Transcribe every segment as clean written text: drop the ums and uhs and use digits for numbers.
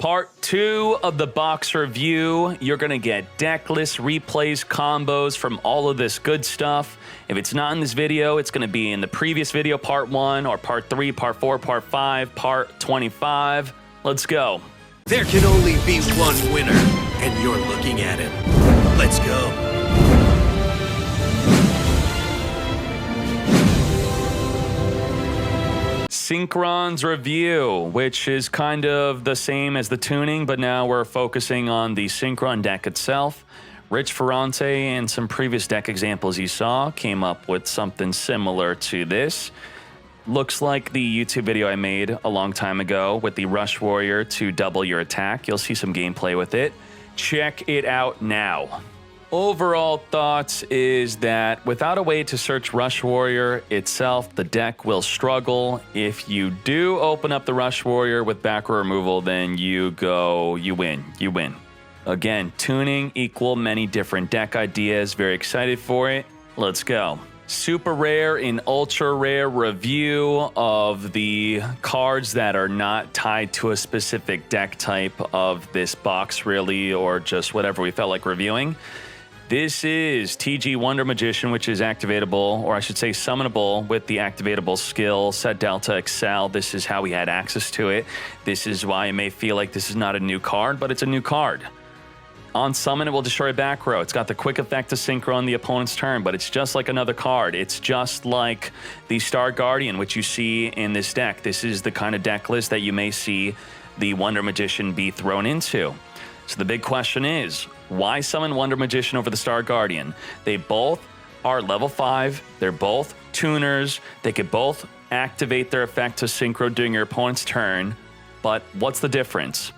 Part 2 of the box review. You're going to get deck lists, replays, combos from all of this good stuff. If it's not in this video, it's going to be in the previous video, part 1, or part 3, part 4, part 5, part 25. Let's go. There can only be one winner, and you're looking at him. Let's go. Synchros review, which is kind of the same as the tuning, but now we're focusing on the Synchron deck itself. Rich Ferrante and some previous deck examples you saw came up with something similar to this. Looks like the YouTube video I made a long time ago with the Rush Warrior to double your attack. You'll see some gameplay with it. Check it out now. Overall thoughts is that without a way to search Rush Warrior itself, the deck will struggle. If you do open up the Rush Warrior with back row removal, then you win. Again, tuning equal many different deck ideas. Very excited for it. Let's go. Super rare and ultra rare review of the cards that are not tied to a specific deck type of this box, really, or just whatever we felt like reviewing. This is TCG Wonder Magician, which is activatable, or I should say summonable, with the activatable skill, Set Delta Excel. This is how we had access to it. This is why it may feel like this is not a new card, but it's a new card. On summon, it will destroy back row. It's got the quick effect to synchro on the opponent's turn, but it's just like another card. It's just like the Star Guardian, which you see in this deck. This is the kind of deck list that you may see the Wonder Magician be thrown into. So the big question is, why summon Wonder Magician over the Star Guardian? They both are level 5. They're both tuners. They could both activate their effect to synchro during your opponent's turn. But what's the difference?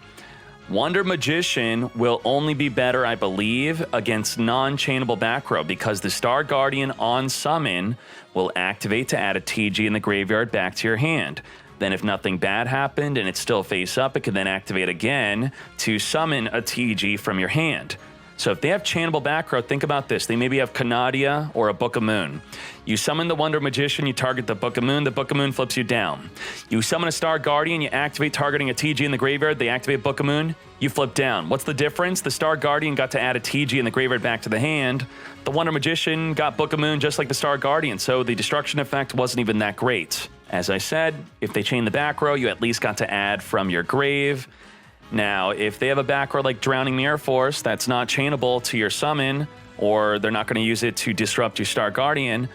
Wonder Magician will only be better, I believe, against non-chainable back row because the Star Guardian on summon will activate to add a TG in the graveyard back to your hand. Then if nothing bad happened and it's still face up, it can then activate again to summon a TG from your hand. So if they have chainable back row, think about this. They maybe have Canadia or a Book of Moon. You summon the Wonder Magician, you target the Book of Moon flips you down. You summon a Star Guardian, you activate targeting a TG in the graveyard, they activate Book of Moon, you flip down. What's the difference? The Star Guardian got to add a TG in the graveyard back to the hand. The Wonder Magician got Book of Moon just like the Star Guardian, so the destruction effect wasn't even that great. As I said, if they chain the back row, you at least got to add from your grave. Now, if they have a back row like Drowning Mirror Force that's not chainable to your summon, or they're not going to use it to disrupt your Star Guardian,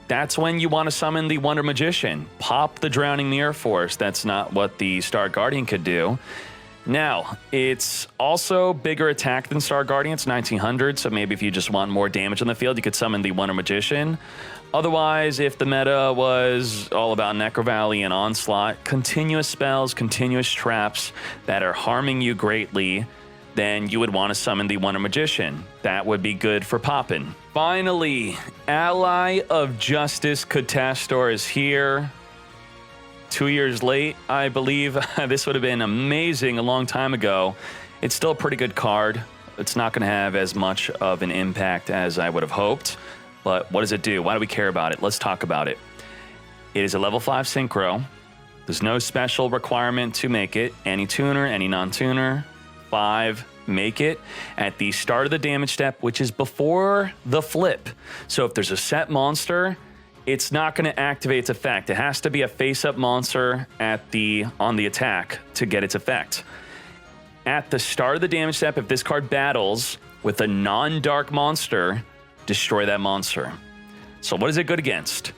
that's when you want to summon the Wonder Magician. Pop the Drowning Mirror Force. That's not what the Star Guardian could do. Now, it's also bigger attack than Star Guardian. It's 1900, so maybe if you just want more damage on the field, you could summon the Wonder Magician. Otherwise, if the meta was all about Necro Valley and Onslaught, continuous spells, continuous traps that are harming you greatly, then you would want to summon the Wonder Magician. That would be good for poppin'. Finally, Ally of Justice Catastor is here. 2 years late, I believe. This would have been amazing a long time ago. It's still a pretty good card. It's not going to have as much of an impact as I would have hoped. But what does it do? Why do we care about it? Let's talk about it. It is a level 5 synchro. There's no special requirement to make it. Any tuner, any non-tuner, 5, make it at the start of the damage step, which is before the flip. So if there's a set monster, it's not going to activate its effect. It has to be a face-up monster on the attack to get its effect. At the start of the damage step, if this card battles with a non-dark monster, destroy that monster. So what is it good against?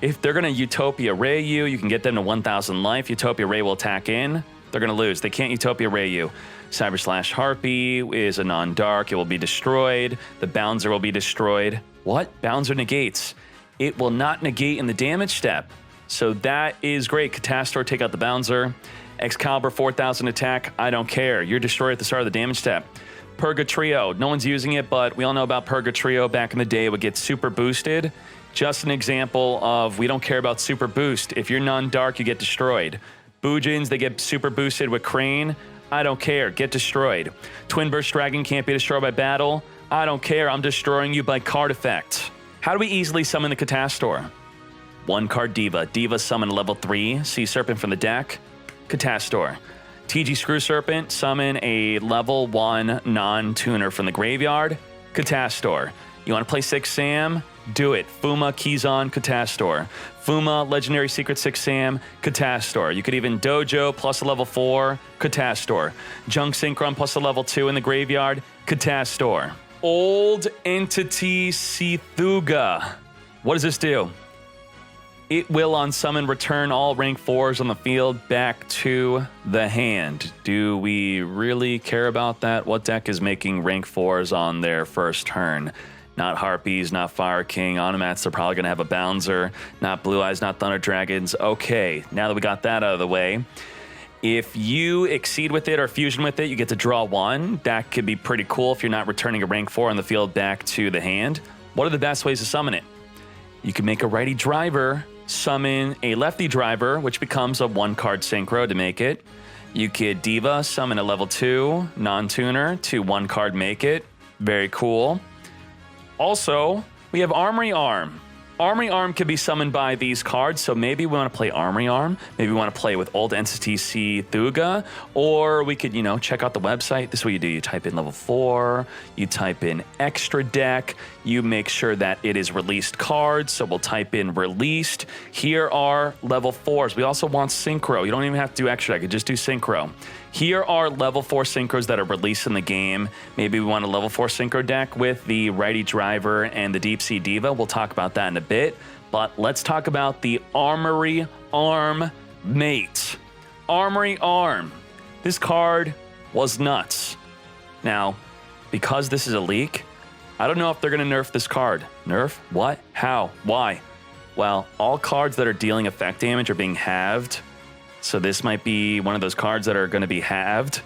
If they're going to Utopia Ray you can get them to 1,000 life. Utopia Ray will attack in. They're going to lose. They can't Utopia Ray you. Cyber Slash Harpy is a non-dark. It will be destroyed. The Bouncer will be destroyed. What? Bouncer negates. It will not negate in the damage step. So that is great. Catastor, take out the Bouncer. Excalibur 4,000 attack. I don't care. You're destroyed at the start of the damage step. Purgatrio. No one's using it, but we all know about Purgatrio. Back in the day, it would get super boosted. Just an example of we don't care about super boost. If you're non-dark, you get destroyed. Boojins, they get super boosted with Crane. I don't care. Get destroyed. Twin Burst Dragon can't be destroyed by battle. I don't care. I'm destroying you by card effect. How do we easily summon the Catastor? 1 card Diva. Diva summon level 3. Sea Serpent from the deck. Catastor. TG Screw Serpent, summon a level 1 non-tuner from the graveyard. Catastor. You want to play 6 Sam? Do it. Fuma, keys on, Catastor. Fuma, Legendary Secret 6 Sam, Catastor. You could even Dojo plus a level 4, Catastor. Junk Synchron plus a level 2 in the graveyard, Catastor. Old Entity Sethuga. What does this do? It will on summon return all rank 4s on the field back to the hand. Do we really care about that? What deck is making rank 4s on their first turn? Not Harpies, not Fire King. Automats, they're probably going to have a Bouncer. Not Blue Eyes, not Thunder Dragons. Okay, now that we got that out of the way, if you exceed with it or fusion with it, you get to draw 1. That could be pretty cool if you're not returning a rank 4 on the field back to the hand. What are the best ways to summon it? You can make a righty driver, summon a lefty driver, which becomes a 1-card synchro to make it. You could Diva, summon a level 2 non-tuner to 1-card make it. Very cool. Also, we have Armory Arm. Armory Arm can be summoned by these cards, so maybe we want to play Armory Arm, maybe we want to play with Old Entity Sethuga, or we could, check out the website. This is what you do. You type in level 4, you type in extra deck, you make sure that it is released cards, so we'll type in released. Here are level 4s. We also want Synchro. You don't even have to do extra deck, you just do Synchro. Here are level 4 Synchros that are released in the game. Maybe we want a level 4 Synchro deck with the Righty Driver and the Deep Sea Diva. We'll talk about that in a bit. But let's talk about the Armory Arm Mate. Armory Arm. This card was nuts. Now, because this is a leak, I don't know if they're going to nerf this card. Nerf? What? How? Why? Well, all cards that are dealing effect damage are being halved. So this might be one of those cards that are going to be halved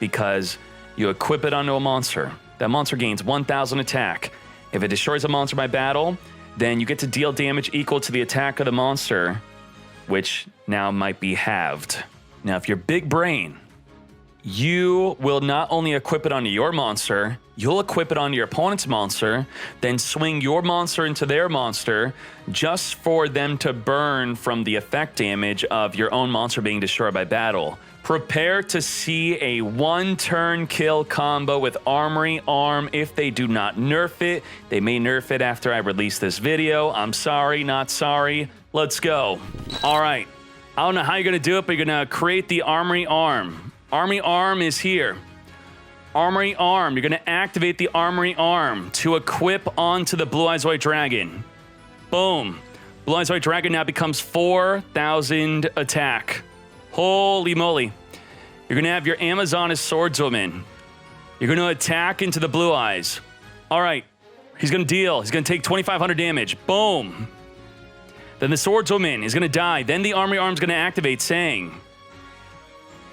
because you equip it onto a monster. That monster gains 1,000 attack. If it destroys a monster by battle, then you get to deal damage equal to the attack of the monster, which now might be halved. Now, if you're big brain, you will not only equip it onto your monster, you'll equip it onto your opponent's monster, then swing your monster into their monster just for them to burn from the effect damage of your own monster being destroyed by battle. Prepare to see a 1-turn kill combo with Armory Arm if they do not nerf it. They may nerf it after I release this video. I'm sorry, not sorry. Let's go. All right. I don't know how you're going to do it, but you're going to create the Armory Arm. Armory Arm is here. Armory Arm. You're going to activate the Armory Arm to equip onto the Blue Eyes White Dragon. Boom. Blue Eyes White Dragon now becomes 4,000 attack. Holy moly. You're going to have your Amazoness Swordswoman. You're going to attack into the Blue Eyes. All right. He's going to deal. He's going to take 2,500 damage. Boom. Then the Swordswoman is going to die. Then the Armory Arm is going to activate, saying,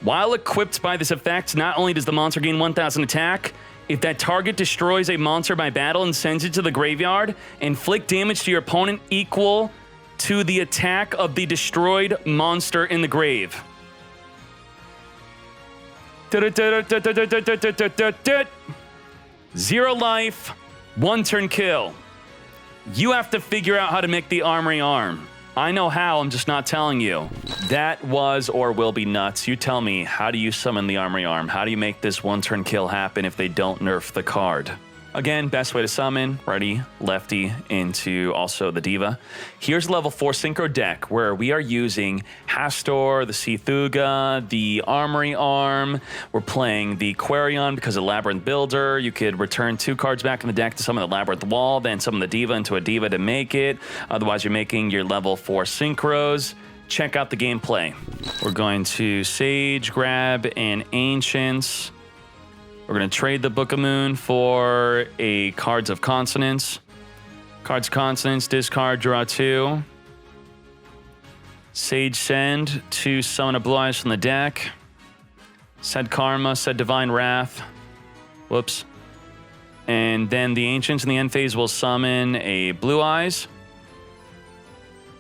while equipped by this effect, not only does the monster gain 1,000 attack, if that target destroys a monster by battle and sends it to the graveyard, inflict damage to your opponent equal to the attack of the destroyed monster in the grave. 0 life, 1-turn kill. You have to figure out how to make the Armory Arm. I know how, I'm just not telling you. That was or will be nuts. You tell me, how do you summon the Armory Arm? How do you make this 1-turn kill happen if they don't nerf the card? Again, best way to summon, righty, lefty, into also the Diva. Here's level 4 Synchro deck where we are using Catastor, the Sethuga, the Armory Arm. We're playing the Quarion because of Labyrinth Builder. You could return 2 cards back in the deck to summon the Labyrinth Wall, then summon the Diva into a Diva to make it. Otherwise, you're making your level 4 Synchros. Check out the gameplay. We're going to Sage, grab an Ancients. We're going to trade the Book of Moon for a Cards of Consonance. Cards of Consonance, discard, draw 2. Sage Send to summon a Blue Eyes from the deck. Said Karma, said Divine Wrath. Whoops. And then the Ancients in the end phase will summon a Blue Eyes.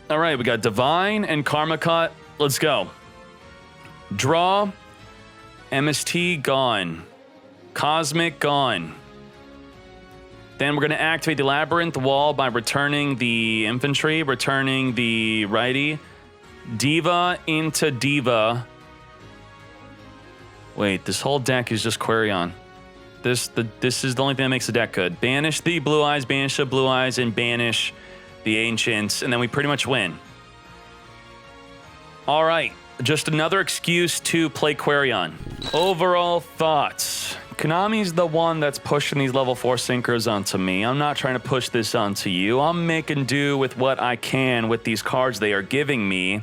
All right, we got Divine and Karma Cut. Let's go. Draw. MST gone. Cosmic gone. Then we're going to activate the Labyrinth Wall by returning the Infantry, returning the Righty. Diva into Diva. Wait, this whole deck is just Quarion. This is the only thing that makes the deck good. Banish the Blue Eyes, banish the Blue Eyes, and banish the Ancients, and then we pretty much win. All right, just another excuse to play Quarion. Overall thoughts. Konami's the one that's pushing these level 4 synchros onto me. I'm not trying to push this onto you. I'm making do with what I can with these cards they are giving me.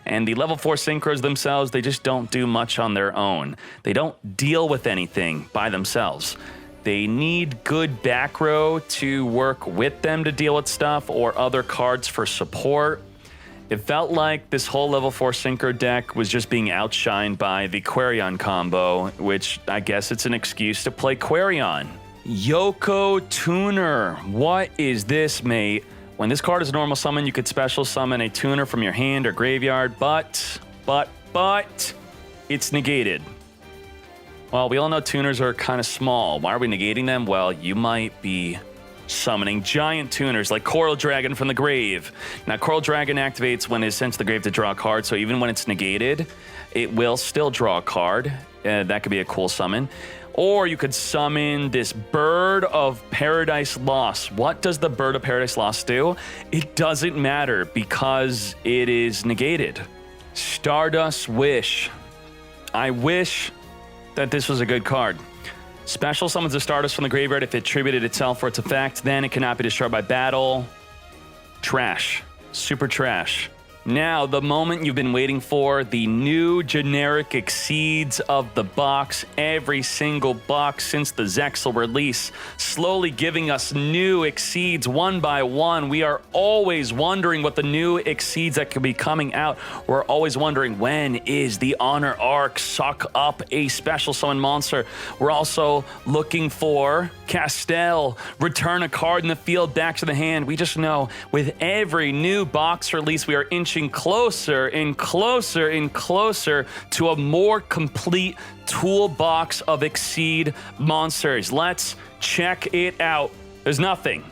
And the level 4 synchros themselves, they just don't do much on their own. They don't deal with anything by themselves. They need good back row to work with them to deal with stuff or other cards for support. It felt like this whole level 4 synchro deck was just being outshined by the Quarion combo, which I guess it's an excuse to play Quarion. Yugioh Tuner. What is this, mate? When this card is a normal summon, you could special summon a tuner from your hand or graveyard, but it's negated. Well, we all know tuners are kind of small. Why are we negating them? Well, you might be summoning giant tuners like Coral Dragon from the grave. Now, Coral Dragon activates when it's sent to the grave to draw a card, so even when it's negated, it will still draw a card. That could be a cool summon. Or you could summon this Bird of Paradise Lost. What does the Bird of Paradise Lost do? It doesn't matter because it is negated. Stardust Wish. I wish that this was a good card. Special summons a Stardust from the graveyard if it attributed itself for its effect. Then it cannot be destroyed by battle. Trash. Super trash. Now, the moment you've been waiting for, the new generic Exceeds of the box. Every single box since the Zexal release, slowly giving us new Exceeds one by one. We are always wondering what the new Exceeds that could be coming out. We're always wondering, when is the Honor Arc suck up a special summon monster? We're also looking for Castel, return a card in the field back to the hand. We just know with every new box release, we are inching closer and closer and closer to a more complete toolbox of Exceed monsters. Let's check it out. There's nothing.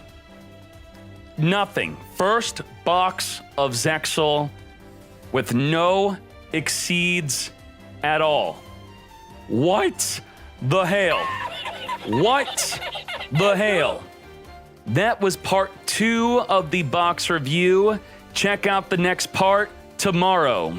Nothing. First box of Zexal with no Exceeds at all. What the hell? What the hell? That was part 2 of the box review. Check out the next part tomorrow.